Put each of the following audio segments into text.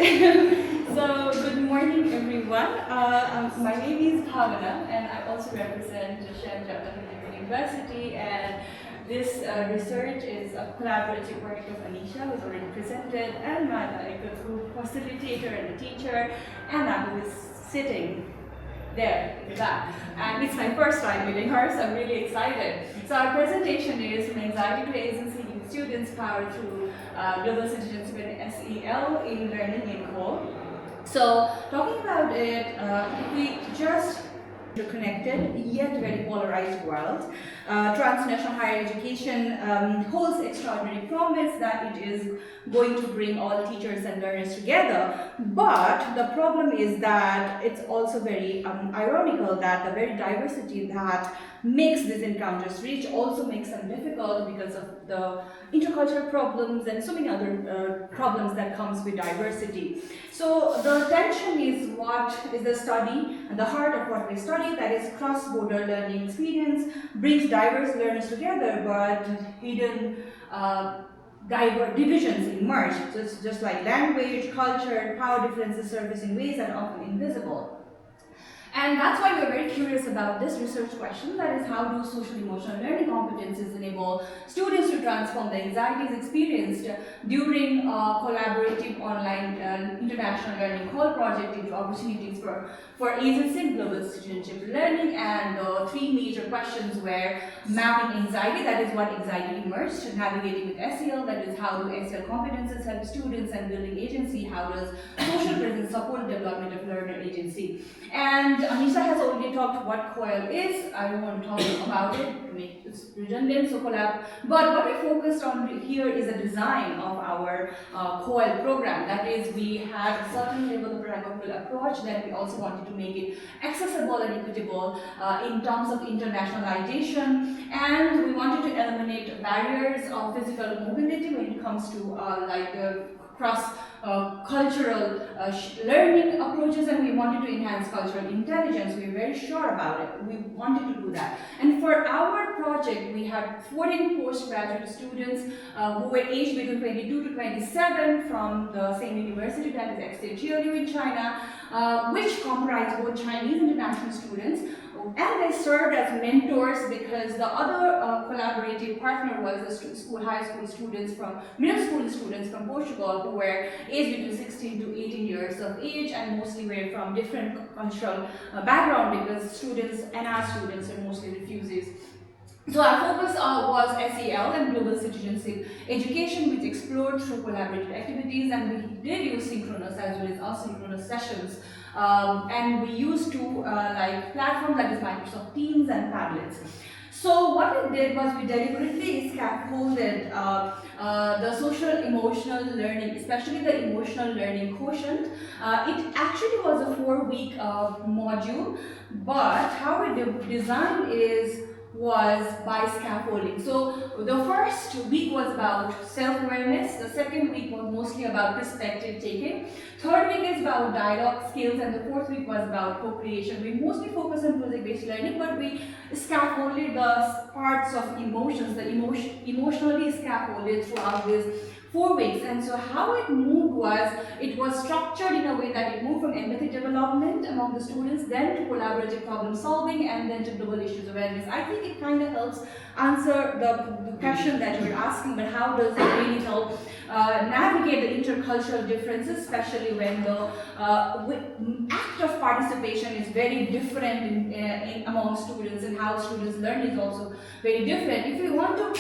So, good morning everyone. My name is Bhavana and I also represent Shamjata University, and this research is a collaborative work of Anisha, who's already presented, and my group facilitator and the teacher, Anna, who is sitting there in the back. And it's my first time meeting her, so I'm really excited. So our presentation is From Anxiety to Agency, Youth Students Power Through Global Citizenship and SEL in Learning in COIL. So talking about it, if we just interconnected yet very polarized world, transnational higher education holds extraordinary promise that it is going to bring all teachers and learners together. But the problem is that it's also very ironical that the very diversity that makes these encounters rich also makes them difficult because of the intercultural problems and so many other problems that comes with diversity. So the tension is what is the study, and the heart of what we study, that is cross-border learning experience, brings diverse learners together, but hidden divisions emerge. So it's just like language, culture, power differences surface in ways that are often invisible. And that's why we're very curious about this research question, that is, how do social emotional learning competencies enable students to transform the anxieties experienced during collaborative online international learning COIL project into opportunities for agency and global citizenship learning. And three major questions were mapping anxiety, that is what anxiety emerged, navigating with SEL, that is how do SEL competences help students, and building agency, how does social presence support development of learner agency. And Anisha has already talked what COIL is. I don't want to talk about it to make it redundant, so collab. But what we focused on here is the design of our COIL program. That is, we had a certain level of pedagogical approach, that we also wanted to make it accessible and equitable in terms of internationalization, and we wanted to eliminate barriers of physical mobility when it comes to cross-cultural learning approaches, and we wanted to enhance cultural intelligence. We were very sure about it. We wanted to do that. And for our project, we had 14 postgraduate students who were aged between 22 to 27 from the same university, that is ICED in China, which comprised both Chinese and international students. And they served as mentors because the other collaborative partner was the high school students from middle school students from Portugal, who were aged between 16 to 18 years of age, and mostly were from different cultural background, because students and our students are mostly refugees. So our focus was SEL and global citizenship education, which explored through collaborative activities, and we did use synchronous as well as asynchronous sessions. And we used two platforms, that is Microsoft Teams and Tablets. So what we did was we deliberately scaffolded the social emotional learning, especially the emotional learning quotient. It actually was a 4-week module, but how we designed was by scaffolding. So the first week was about self-awareness, the second week was mostly about perspective taking, third week is about dialogue skills, and the fourth week was about co-creation. We mostly focus on project-based learning, but we scaffolded the parts of emotions, the emotionally scaffolded throughout these 4 weeks. And so how it moved was, it was structured in a way that it moved from empathy development among the students, then to collaborative problem solving, and then to global issues awareness. I think it kind of helps answer the question that you're asking, but how does it really help navigate the intercultural differences, especially when the act of participation is very different in among students, and how students learn is also very different. If we want to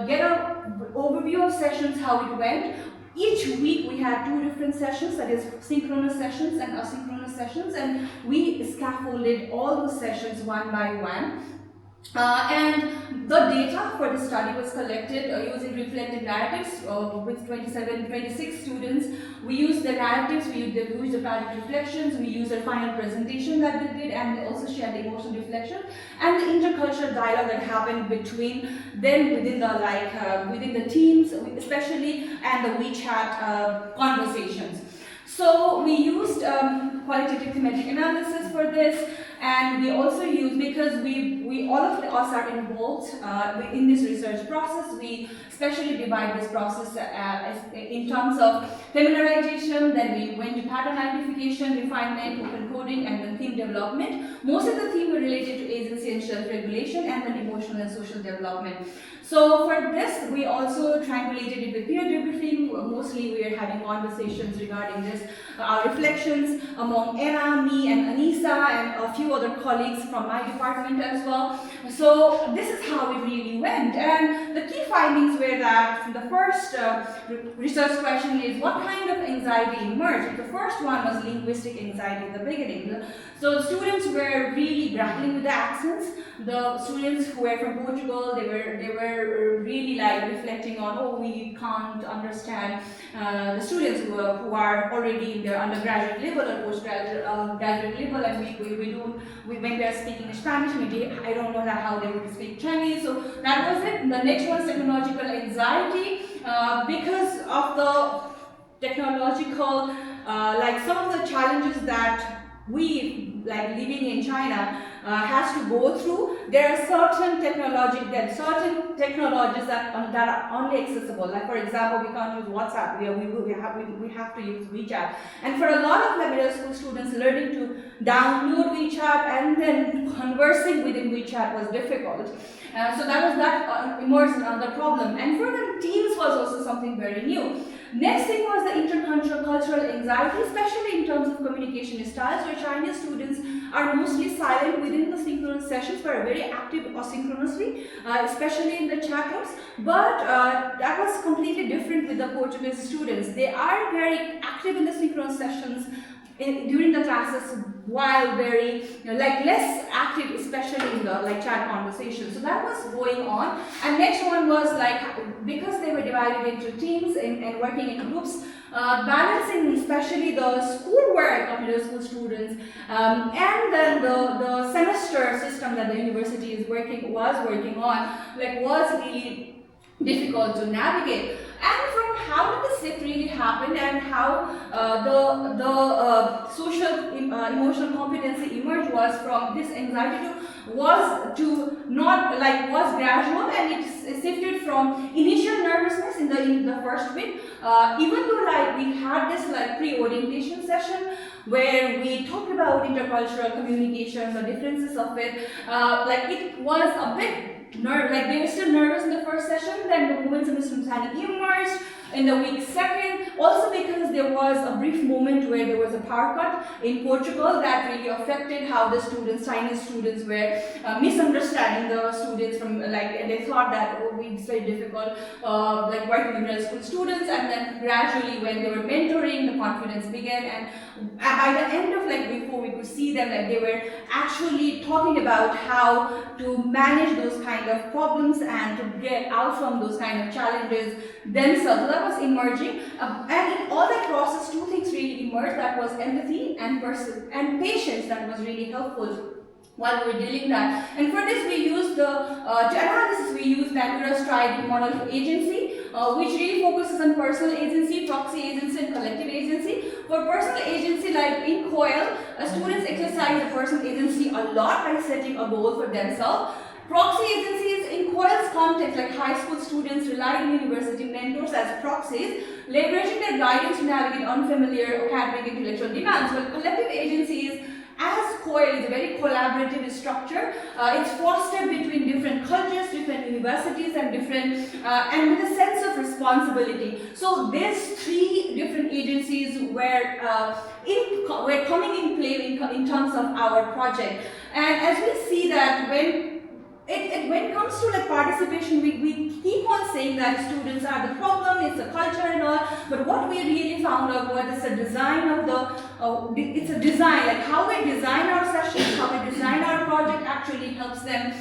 get an overview of sessions, how it went, each week we had 2 different sessions, that is synchronous sessions and asynchronous sessions, and we scaffolded all those sessions one by one. And the data for the study was collected using reflective narratives with 26 students. We used the narratives, we used the project reflections, we used the final presentation that they did, and they also shared the emotional reflection and the intercultural dialogue that happened between them within the teams, especially, and the WeChat conversations. So we used qualitative thematic analysis for this, and we also use, because we all of us are involved in this research process, we especially divide this process in terms of familiarization, then we went had identification, refinement, open coding, and then theme development. Most of the themes were related to agency and self-regulation, and then emotional and social development. So for this, we also triangulated it with peer debriefing. Mostly we are having conversations regarding this, our reflections among Anna, me, and Anissa, and a few other colleagues from my department as well. So this is how it really went. And the key findings were that the first research question is, what kind of anxiety emerged? The first one was linguistic anxiety in the beginning. So students were really grappling with the accents. The students who were from Portugal, they were really like reflecting on, oh, we can't understand the students who are already in their undergraduate level or postgraduate graduate level, and when they are speaking Spanish, maybe I don't know how they would speak Chinese. So that was it. The next one is technological anxiety, because of the technological, like some of the challenges that we, like living in China, has to go through. There are certain technologies that are only accessible. Like for example, we can't use WhatsApp. We have to use WeChat. And for a lot of middle school students, learning to download WeChat and then conversing within WeChat was difficult. So that emerged another problem. And for the teams was also something very new. Next thing was the intercultural anxiety, especially in terms of communication styles, where Chinese students are mostly silent within the synchronous sessions, but are very active asynchronously, especially in the chat rooms. But that was completely different with the Portuguese students. They are very active in the synchronous sessions during the classes, while very less active, especially in the chat conversation. So that was going on. And next one was because they were divided into teams and working in groups, balancing especially the schoolwork of middle school students, and then the semester system that the university was working on was really difficult to navigate. And from how did the shift really happen, and how the social emotional competency emerged was from this anxiety was gradual, and it shifted from initial nervousness in the first week, even though we had this pre-orientation session where we talked about intercultural communication, the differences of it. It was a bit they were still nervous in the first session, then the moments of misunderstanding emerged in the week second, also because there was a brief moment where there was a power cut in Portugal that really affected how the Chinese students were misunderstanding the students from and they thought that, oh, it's very difficult working with middle school students, and then gradually when they were mentoring, the confidence began, and by the end of before we could see them, they were actually talking about how to manage those kind of problems and to get out from those kind of challenges themselves. So that was emerging, and in all that process, two things really emerged. That was empathy and patience. That was really helpful while we were dealing that. And for this, we used to analysis, we used Bandura's stride model of agency, which really focuses on personal agency, proxy agency, and collective agency. For personal agency, like in COIL, students exercise a personal agency a lot by setting a goal for themselves. Proxy agencies in COIL's context, high school students rely on university mentors as proxies, leveraging their guidance to navigate unfamiliar academic intellectual demands. While collective agencies, as COIL is a very collaborative structure, it's fostered between different cultures, different universities, and and with a sense of responsibility. So these three different agencies were coming in play in terms of our project. And as we see that when it comes to participation, we keep on saying that students are the problem, it's the culture and all, but what we really found out was it's a design of how we design our sessions, how we design our project actually helps them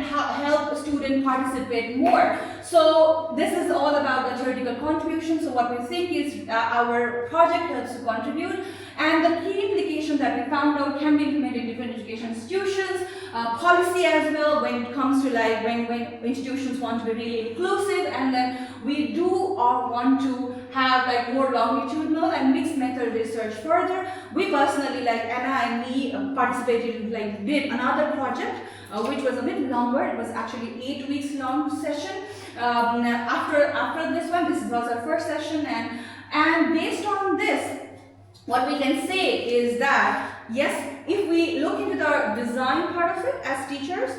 help a student participate more. So this is all about the theoretical contribution. So what we think is our project helps to contribute, and the key implications that we found out can be implemented in different education institutions, policy as well, when it comes to when institutions want to be really inclusive, and then we do want to have more longitudinal and mixed method research further. We personally, Anna and me, participated did another project which was a bit longer. It was actually 8 weeks long session. After this one, this was our first session, and based on this, what we can say is that, yes, if we look into the design part of it as teachers,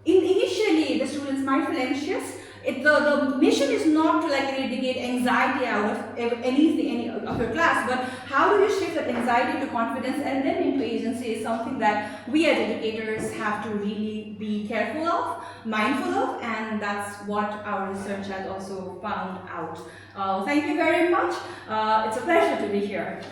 initially the students might feel anxious. The mission is not to like eradicate anxiety out of any of your class, but how do you shift that anxiety to confidence and then into agency is something that we as educators have to really be careful of, mindful of, and that's what our research has also found out. Thank you very much. It's a pleasure to be here.